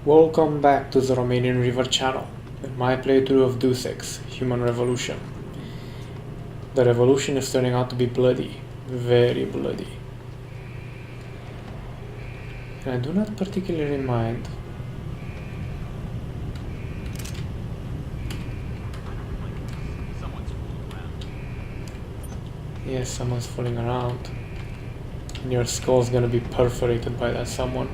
Welcome back to the Romanian River channel, with my playthrough of Deus Ex, Human Revolution. The revolution is turning out to be bloody, very bloody. And I do not particularly mind. Yes, someone's fooling around. And your skull's gonna be perforated by that someone.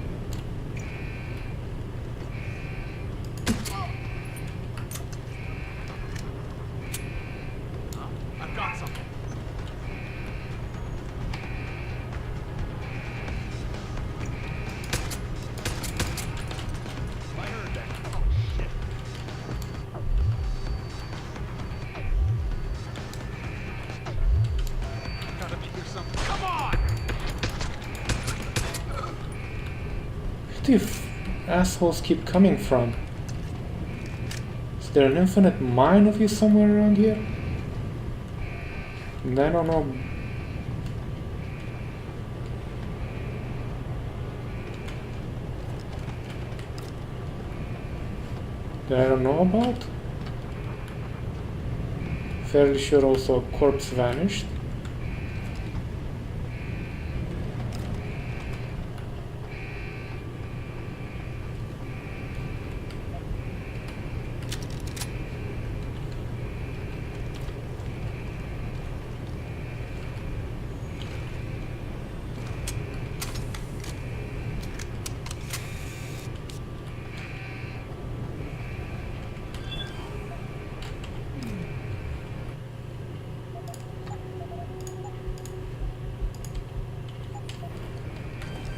Where do you assholes keep coming from? Is there an infinite mine of you somewhere around here? And I don't know. That I don't know about? Fairly sure also a corpse vanished.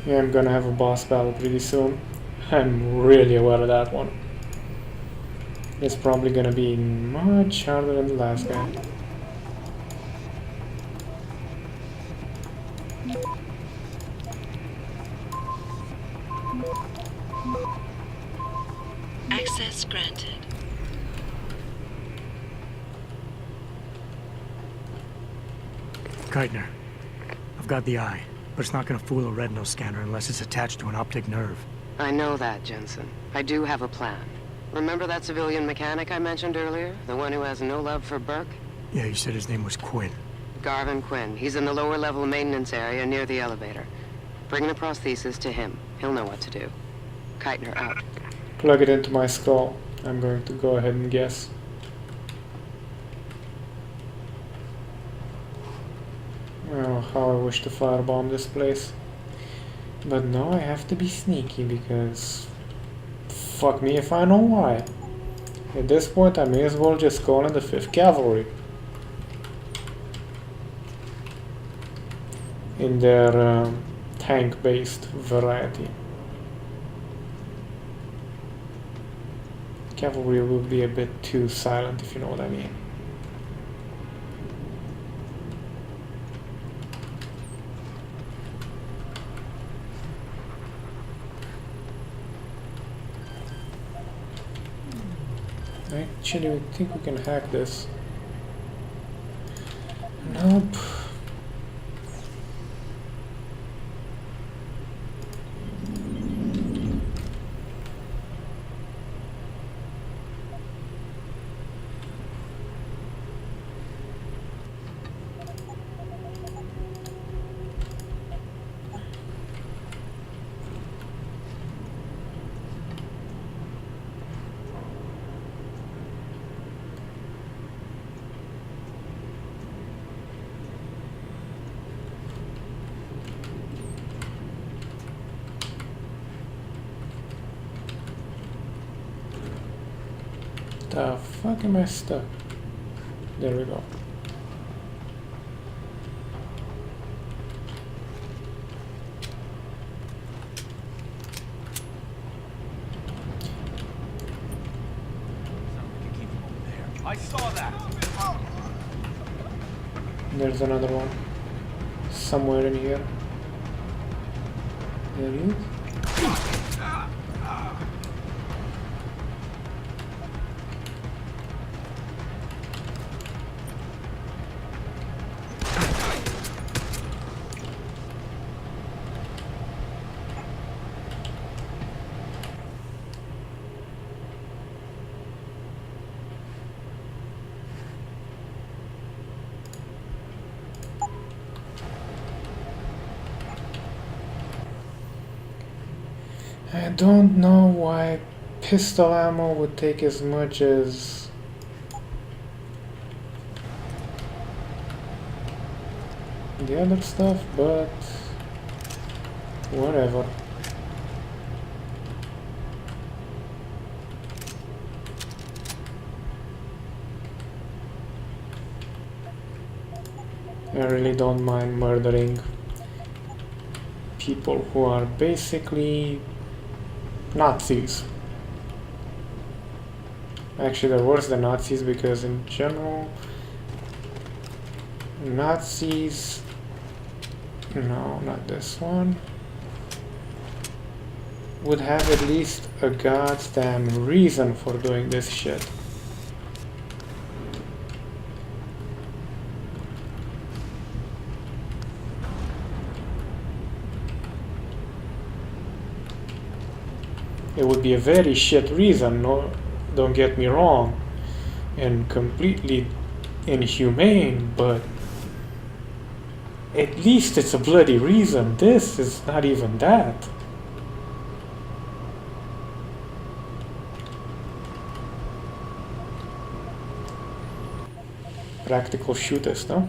Yeah, I'm gonna have a boss battle pretty soon. I'm really aware of that one. It's probably gonna be much harder than the last guy. Access granted. Keitner, I've got the eye, but it's not gonna fool a retinal scanner unless it's attached to an optic nerve. I know that, Jensen. I do have a plan. Remember that civilian mechanic I mentioned earlier? The one who has no love for Burke? Yeah, you said his name was Quinn. Garvin Quinn. He's in the lower level maintenance area near the elevator. Bring the prosthesis to him. He'll know what to do. Keitner out. Plug it into my skull. I'm going to go ahead and guess. Oh, how I wish to firebomb this place. But no, I have to be sneaky because... fuck me if I know why. At this point I may as well just call in the 5th Cavalry. In their tank-based variety. Cavalry will be a bit too silent, if you know what I mean. Actually, I think we can hack this. Nope. The fuck am I stuck? There we go. I saw that. There's another one. Somewhere in here. There he is. I don't know why pistol ammo would take as much as the other stuff, but whatever. I really don't mind murdering people who are basically Nazis. Actually, they're worse than Nazis because in general, Nazis... No, not this one. Would have at least a goddamn reason for doing this shit. It would be a very shit reason, no, don't get me wrong, and completely inhumane, but at least it's a bloody reason. This is not even that. Practical shooters, no?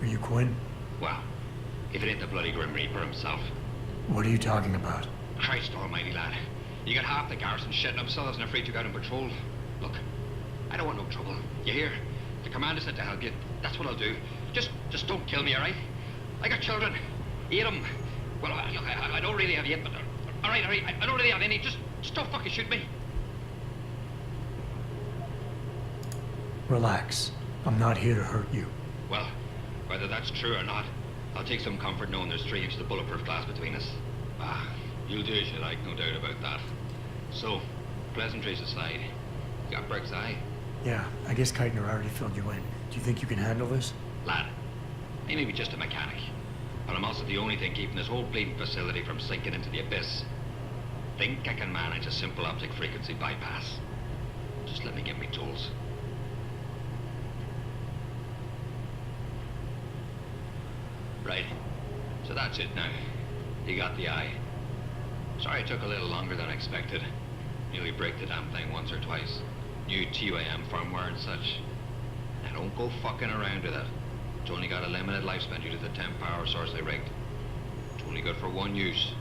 Are you Quinn? Well, if it ain't the bloody Grim Reaper himself. What are you talking about? Christ almighty, lad. You got half the garrison shitting themselves and afraid to go out on patrol. Look, I don't want no trouble. You hear? The commander said to help you. That's what I'll do. Just don't kill me, alright? I got children. 8 of them. Well, look, I don't really have 8, but... Alright, I don't really have any. Just don't fucking shoot me. Relax. I'm not here to hurt you. Well, whether that's true or not, I'll take some comfort knowing there's 3 inches of bulletproof glass between us. Ah, you'll do as you like, no doubt about that. So, pleasantries aside, you got Burke's eye? Yeah, I guess Keitner already filled you in. Do you think you can handle this? Lad, I may be just a mechanic, but I'm also the only thing keeping this whole bleeding facility from sinking into the abyss. Think I can manage a simple optic frequency bypass. Just let me get me tools. Right, so that's it now. You got the eye. Sorry it took a little longer than expected. Nearly break the damn thing once or twice. New TUAM firmware and such. Now don't go fucking around with it. It's only got a limited lifespan due to the 10 power source they rigged. It's only good for 1 use.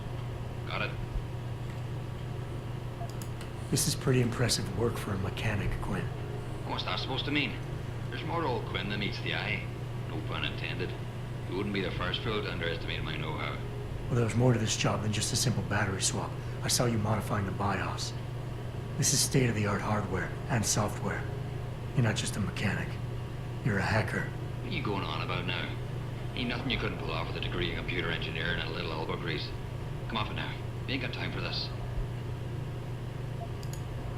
Got it? This is pretty impressive work for a mechanic, Quinn. What's that supposed to mean? There's more to old Quinn than meets the eye. No pun intended. You wouldn't be the first fool to underestimate my know-how. Well, there's more to this job than just a simple battery swap. I saw you modifying the BIOS. This is state-of-the-art hardware and software. You're not just a mechanic. You're a hacker. What are you going on about now? Ain't nothing you couldn't pull off with a degree in computer engineering and a little elbow grease. Come off it now. We ain't got time for this.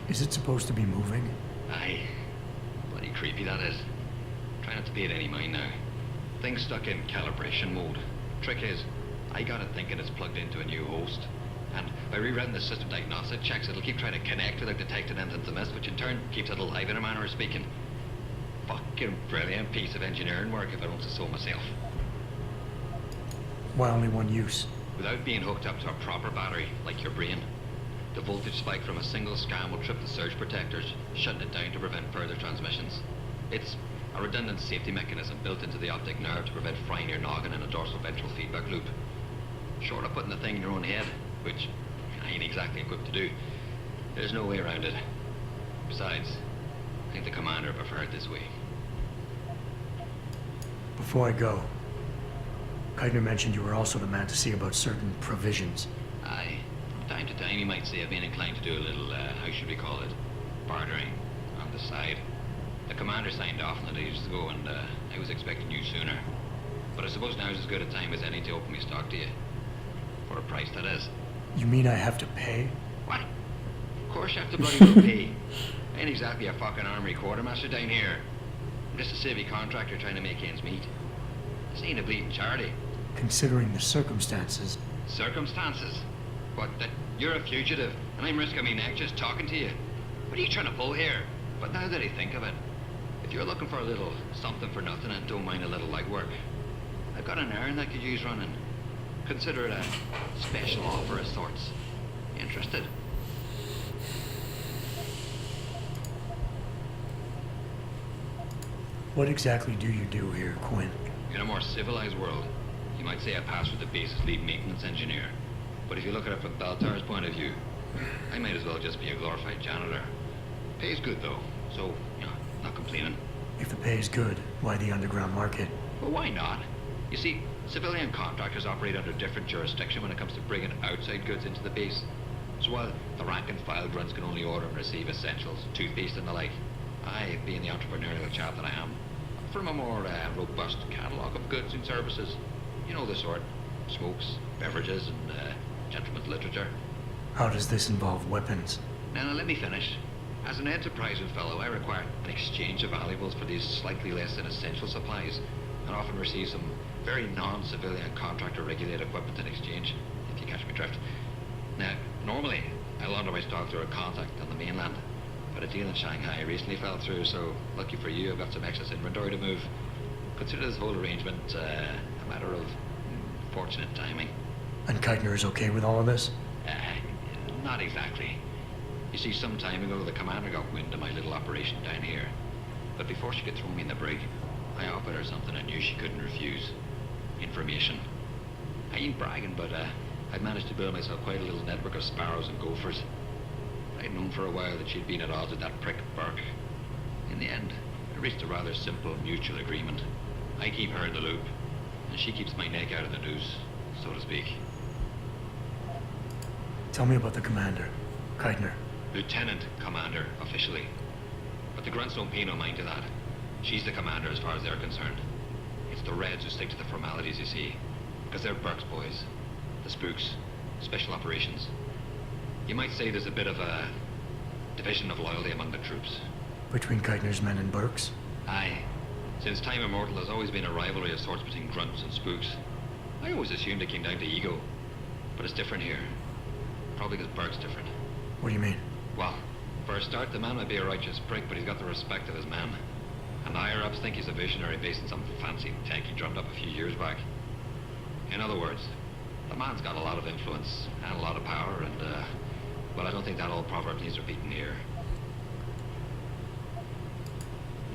Is it supposed to be moving? Aye. Bloody creepy that is. Try not to pay it any mind now. Thing's stuck in calibration mode. Trick is, I got it thinking it's plugged into a new host. And by rewriting the system diagnostic checks, it'll keep trying to connect without detecting anything's amiss, which in turn keeps it alive in a manner of speaking. Fucking brilliant piece of engineering work if I don't say so myself. Why only 1 use? Without being hooked up to a proper battery, like your brain, the voltage spike from a single scan will trip the surge protectors, shutting it down to prevent further transmissions. It's a redundant safety mechanism built into the optic nerve to prevent frying your noggin in a dorsal ventral feedback loop. Short of putting the thing in your own head, which I ain't exactly equipped to do, there's no way around it. Besides, I think the commander preferred it this way. Before I go, Keitner mentioned you were also the man to see about certain provisions. Aye, from time to time you might say I've been inclined to do a little, how should we call it, bartering on the side. The commander signed off on it ages ago, and I was expecting you sooner. But I suppose now's as good a time as any to open my stock to you. For a price, that is. You mean I have to pay? What? Of course you have to bloody well pay. I ain't exactly a fucking armory quartermaster down here. I'm just a civvy contractor trying to make ends meet. This ain't a bleeding charity. Considering the circumstances. Circumstances? What, that you're a fugitive, and I'm risking my neck just talking to you? What are you trying to pull here? But now that I think of it, if If you're looking for a little something for nothing and don't mind a little legwork, I've got an errand that could use running. Consider it a special offer of sorts. Interested? What exactly do you do here, Quinn? In a more civilized world, you might say I pass for the base's lead maintenance engineer. But if you look at it from Beltar's point of view, I might as well just be a glorified janitor. Pays good though, so, not complaining. If the pay is good, why the underground market? Well, why not? You see, civilian contractors operate under different jurisdiction when it comes to bringing outside goods into the base. So while the rank and file grunts can only order and receive essentials, toothpaste and the like, I, being the entrepreneurial chap that I am, from a more robust catalogue of goods and services. You know the sort. Smokes, beverages, and gentleman's literature. How does this involve weapons? Now, let me finish. As an enterprising fellow, I require an exchange of valuables for these slightly less than essential supplies, and often receive some very non-civilian contractor-regulated equipment in exchange, if you catch my drift. Now, normally, I launder my stock through a contact on the mainland, but a deal in Shanghai recently fell through, so lucky for you, I've got some excess inventory to move. Consider this whole arrangement a matter of fortunate timing. And Keitner is okay with all of this? Not exactly. You see, some time ago, the commander got wind of my little operation down here. But before she could throw me in the brig, I offered her something I knew she couldn't refuse. Information. I ain't bragging, but I'd managed to build myself quite a little network of sparrows and gophers. I'd known for a while that she'd been at odds with that prick Burke. In the end, I reached a rather simple mutual agreement. I keep her in the loop, and she keeps my neck out of the noose, so to speak. Tell me about the commander, Keitner. Lieutenant Commander, officially. But the grunts don't pay no mind to that. She's the commander as far as they're concerned. It's the Reds who stick to the formalities, you see. Because they're Burke's boys. The spooks. Special operations. You might say there's a bit of a division of loyalty among the troops. Between Keitner's men and Burke's? Aye. Since time immortal, there's always been a rivalry of sorts between grunts and spooks. I always assumed it came down to ego. But it's different here. Probably because Burke's different. What do you mean? Well, for a start, the man might be a righteous prick, but he's got the respect of his men. And the higher-ups think he's a visionary based on some fancy tech he drummed up a few years back. In other words, the man's got a lot of influence and a lot of power, and, well, I don't think that old proverb needs repeating here.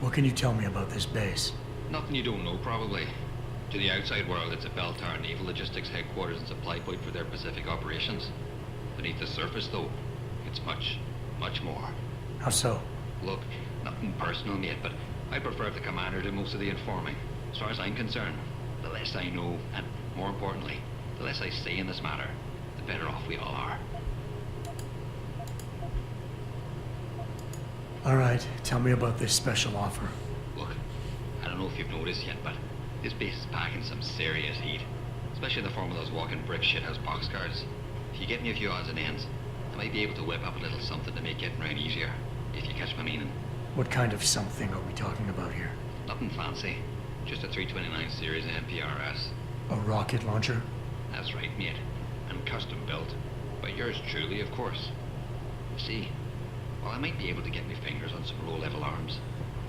What can you tell me about this base? Nothing you don't know, probably. To the outside world, it's a Beltar naval logistics headquarters and supply point for their Pacific operations. Beneath the surface, though, it's much, much more. How so? Look, nothing personal, mate, but I prefer if the commander did most of the informing. As far as I'm concerned, the less I know, and more importantly, the less I say in this matter, the better off we all are. All right, tell me about this special offer. Look, I don't know if you've noticed yet, but this base is packing some serious heat. Especially in the form of those walking brick shithouse boxcars. If you get me a few odds and ends, I might be able to whip up a little something to make getting around easier, if you catch my meaning. What kind of something are we talking about here? Nothing fancy, just a 329 series MPRS. A rocket launcher? That's right, mate, and custom built. By yours truly, of course. See, while I might be able to get my fingers on some low-level arms,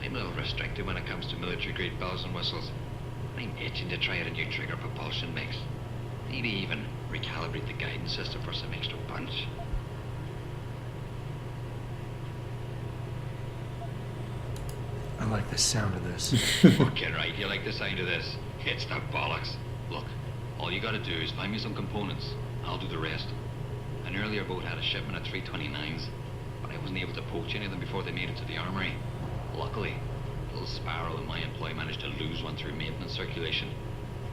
I'm a little restricted when it comes to military-grade bells and whistles. I'm itching to try out a new trigger propulsion mix. Maybe even recalibrate the guidance system for some extra punch. I like the sound of this. Okay, right, you like the sound of this? It's the bollocks. Look, all you gotta do is find me some components. I'll do the rest. An earlier boat had a shipment of 329s, but I wasn't able to poach any of them before they made it to the armory. Luckily, little Sparrow in my employ managed to lose one through maintenance circulation,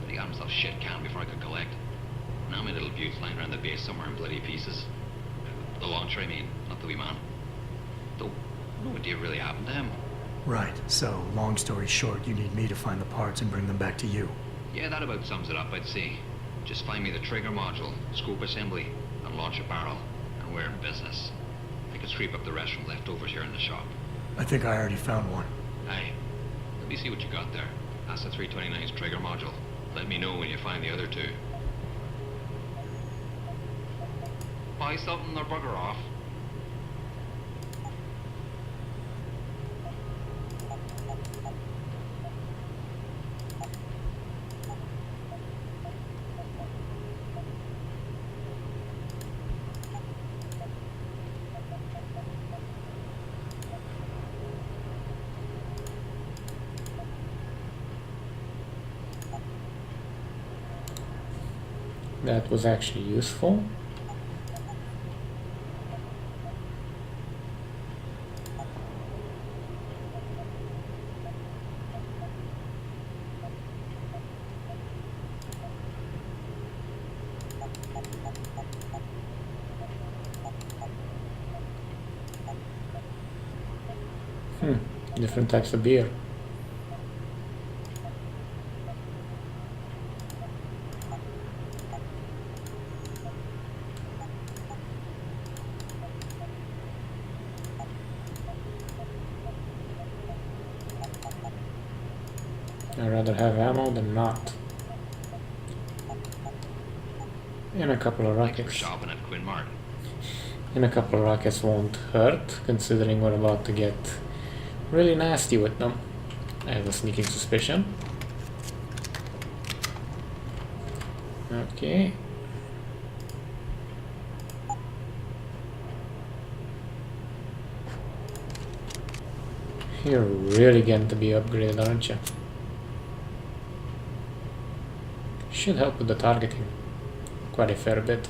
but he got himself shit canned before I could collect. Now my little bute's lying around the base somewhere in bloody pieces. The launcher, I mean, not the wee man. Though, no idea really happened to him. Right, so, long story short, you need me to find the parts and bring them back to you. Yeah, that about sums it up, I'd say. Just find me the trigger module, scope assembly, and launch a barrel, and we're in business. I can scrape up the rest from leftovers here in the shop. I think I already found one. Aye. Let me see what you got there. That's the 329's trigger module. Let me know when you find the other two. Buy something or bugger off. That was actually useful. Different types of beer. I'd rather have ammo than not. And a couple of Thanks for rockets. shopping at Quinn Mart. And a couple of rockets won't hurt, considering we're about to get really nasty with them. I have a sneaking suspicion. Okay. You're really going to be upgraded, aren't you? Should help with the targeting quite a fair bit.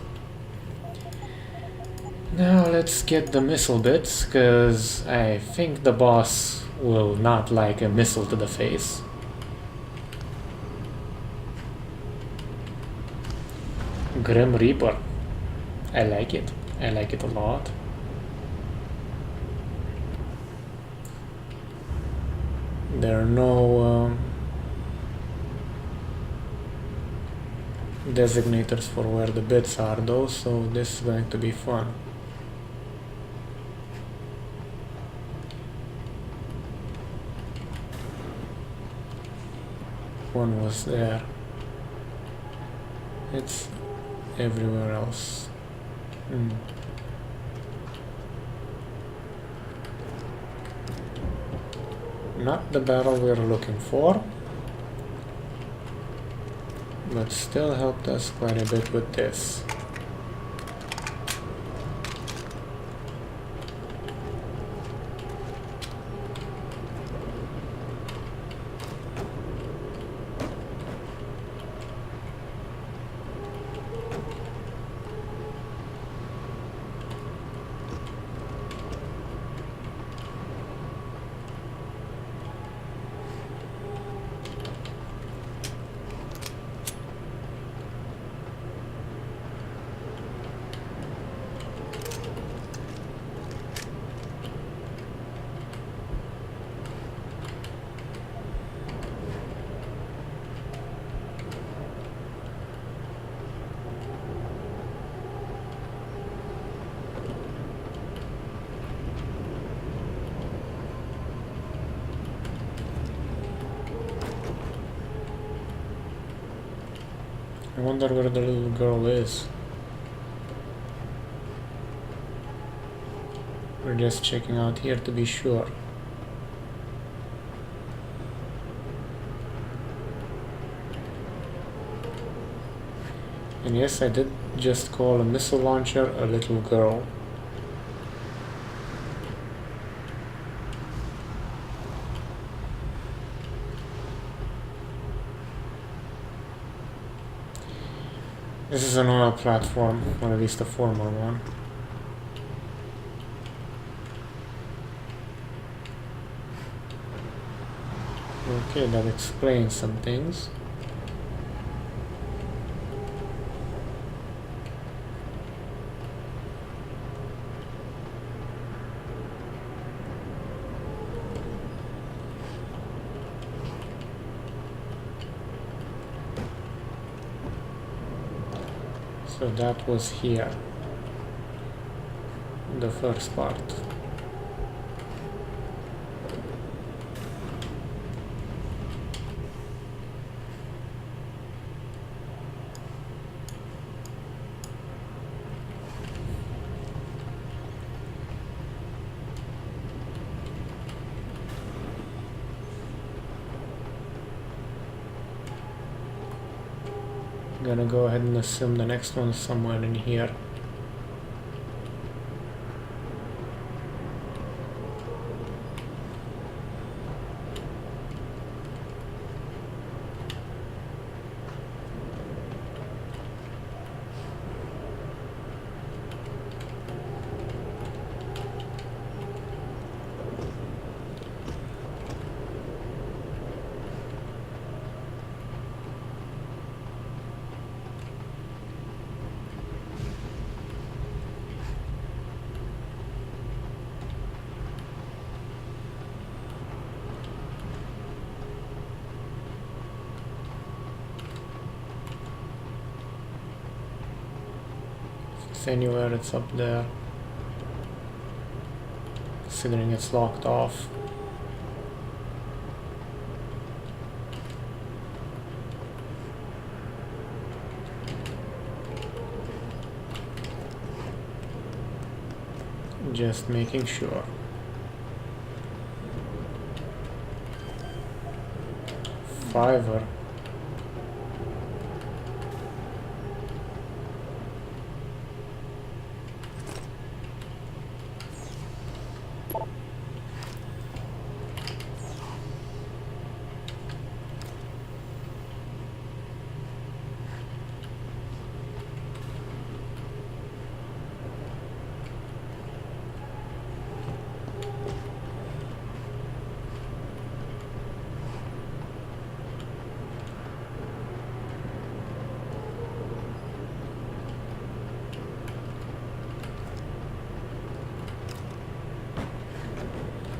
Now let's get the missile bits, because I think the boss will not like a missile to the face. Grim Reaper. I like it. I like it a lot. There are no designators for where the bits are though, so this is going to be fun. One was there. It's everywhere else. Not the barrel we're looking for, but still helped us quite a bit with this. I wonder where the little girl is. We're just checking out here to be sure. And yes, I did just call a missile launcher a little girl. This is an oil platform, or at least a former one. Okay, that explains some things. So that was here, the first part. Gonna go ahead and assume the next one is somewhere in here. it's anywhere, it's up there. Considering it's locked off. Just making sure. Fiverr.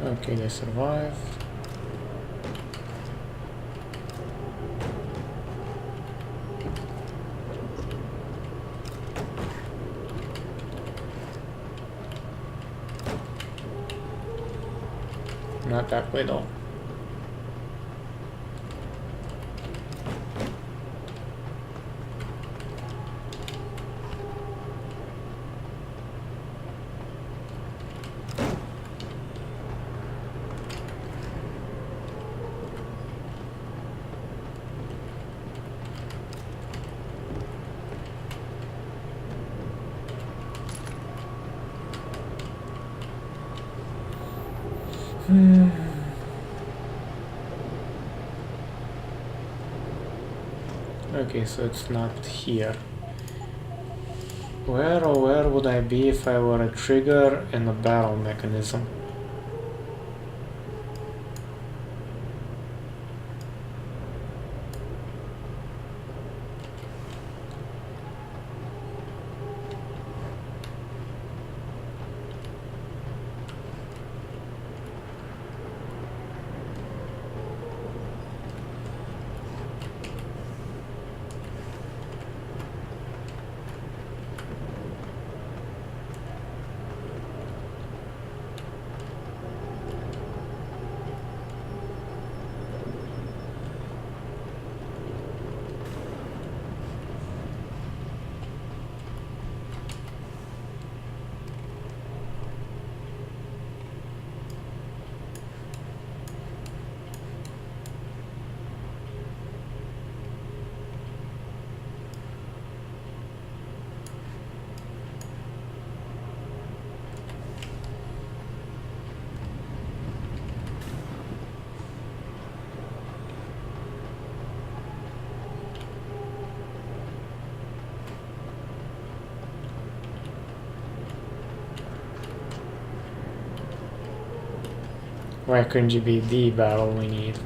Okay, they survived. Not that way though. Okay, so it's not here. Where or where would I be if I were a trigger in a barrel mechanism? Why couldn't you be the barrel we need?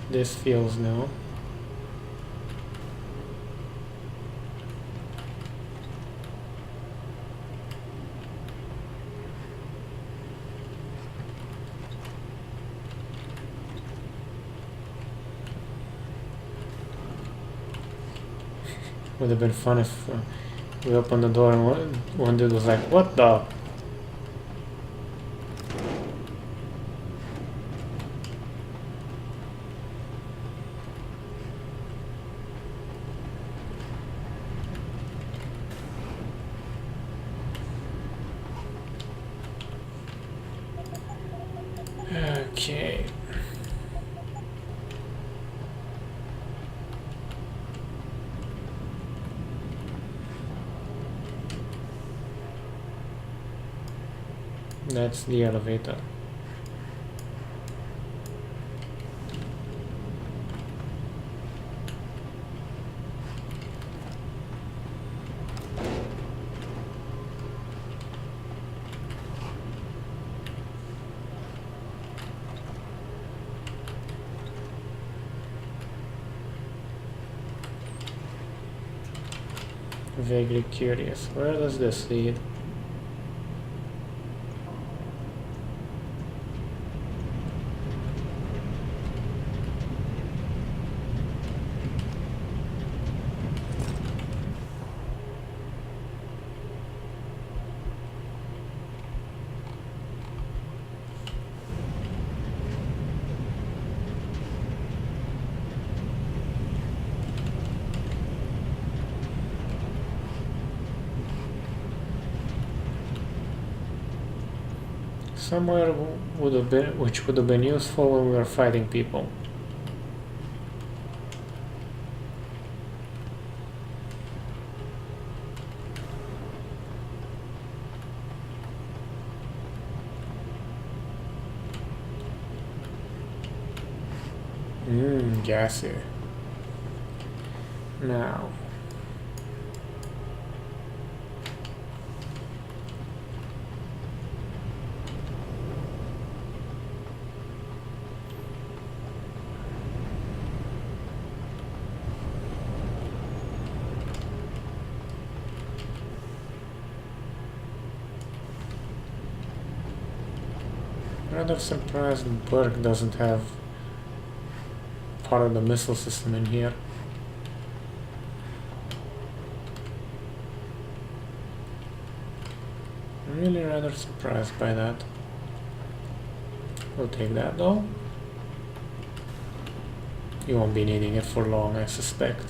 This feels new. Would have been fun if we opened the door and one dude was like, "What the?" Okay. That's the elevator. vaguely curious. Where does this lead? Somewhere would have been, which would have been useful when we were fighting people. Gassy. Now. Rather surprised Berg doesn't have part of the missile system in here. Really rather surprised by that. We'll take that though. You won't be needing it for long, I suspect.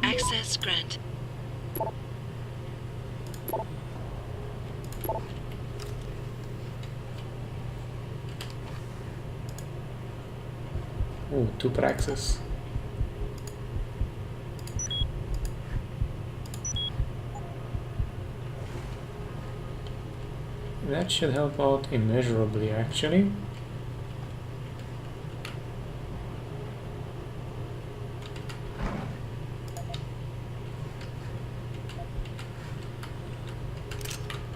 Access granted. Ooh, 2 praxis. That should help out immeasurably, actually.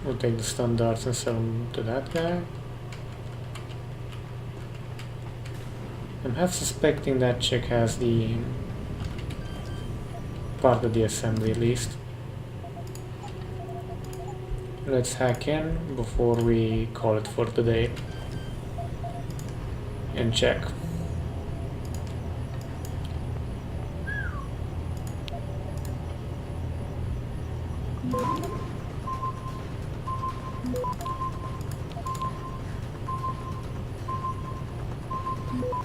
We'll take the stun darts and sell them to that guy. I'm half suspecting that chick has the part of the assembly at least. Let's hack in before we call it for today and check.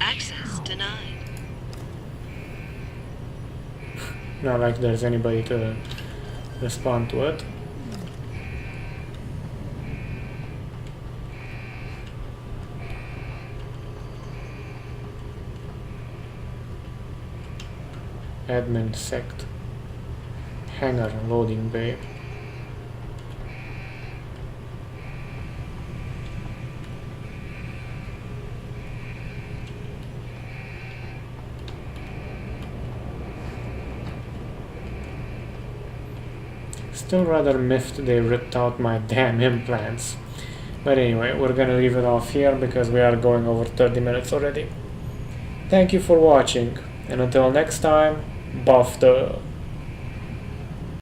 Access denied. Not like there's anybody to respond to it. Admin sect. Hangar loading bay. Still rather miffed they ripped out my damn implants. But anyway, we're gonna leave it off here because we are going over 30 minutes already. Thank you for watching, and until next time, buff the